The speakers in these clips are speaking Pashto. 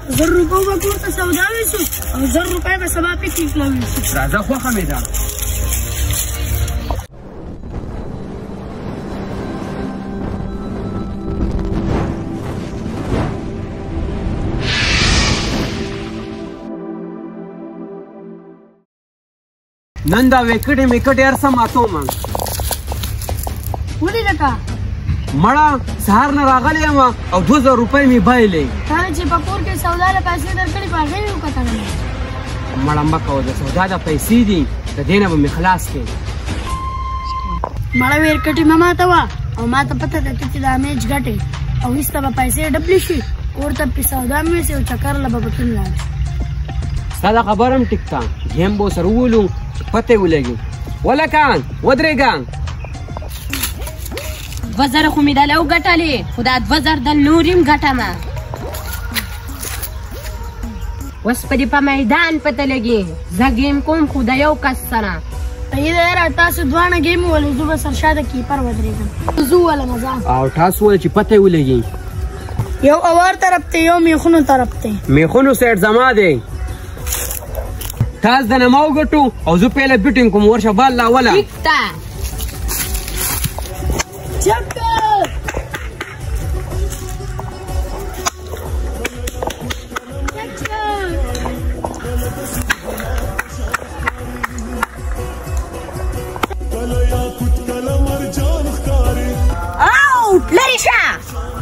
زر روپو به کور ته سودا ویسو او 1000 روپۍ به سبا پکنیک له ویسو. راځه خوښه مې ده. نن دا وکټې میکټې هر څه ماتوم. ولې لکه مړه سهار نه راغلی یم او 2000 روپۍ مې بایلې. تا چې په کور کې سودا له پیسې درکړې په هغې مې وکتلې. مړه مه کوه، د سودا د پیسې دي، د دې نه به مې خلاص کړې. مړه ویرکټې مه ماتوه او ما ته پته ده چې دا میچ ګټې او هېڅ به پیسې ډبلې شي. کور ته پې سودا مې ویسې او چکر له به پکې لاړ شي. ستا دا خبره هم ټیک ده، ګیم به ورسره وولو پته یې ولګي. ولکان ودرېږه. 2000 خو مې دله وګټلې خو دا 2000 دل نور هم ګټمه. اوس په دې په میدان پته لګي زه ګیم کوم خو د یو کس سره. صحیح ده یاره، تاسو دواړه ګیم وولئ، زه به سرشاده کیپر ودرېږم. زه وولم ځان. او تاسو وویل چې پته یې ولګي. یو اوار طرف ته یو میخونو طرف ته. میخونو سیټ زما دی. تاسو دنه ما وګټو او زه پهله بیټینګ کوم. ورشه بال لاوله. ټیک ده. چکر اوټ لرې شه.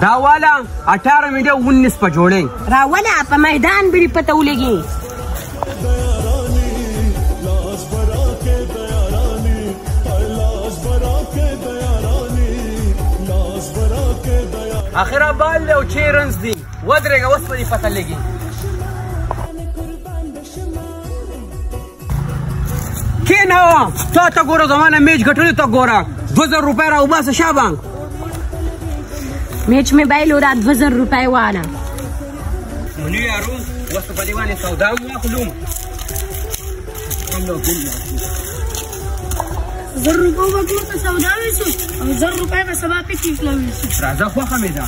دا والا 18 مې ده 19 په جوړې. راوله په میدان بری پته ولګي. اخره بال دی او 6 رنز دي. ودرېږه اوس په دې پته لګي. کېنه تا ته ګوره زما نه میچ ګټلو ته ګوره 2000 روپۍ راوباسه شابه. میچ مې بایلو دا 2000 روپۍ واله. ولي یارو اوس په دې باندې سودا هم واخلو. 1000 روپو به کور ته سودا ویسو او 1000 روپۍ به سبا پکنیک له ویسو. راځه خوښه مې ده.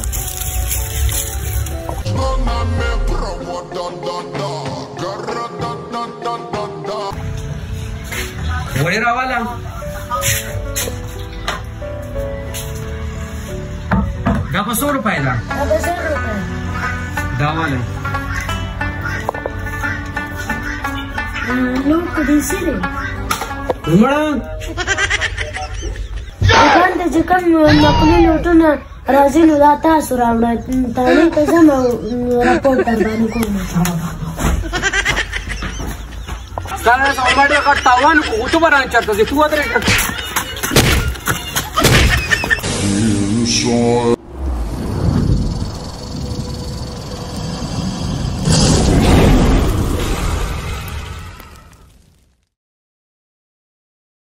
ولې راواله دا په 100 روپۍ ده. دا به 1000 روپۍ. دا واله نو په دې څه دی مړه دوکان ته چې کوم نقلي نوټونه راځي نو دا تاسو راوړه. تاڼې ته ځم او راپورټ در باندې کوم. ستا نه زما ډېر غټ تاوان خو تو به رانه چېرته ځې. تو ودرېږه.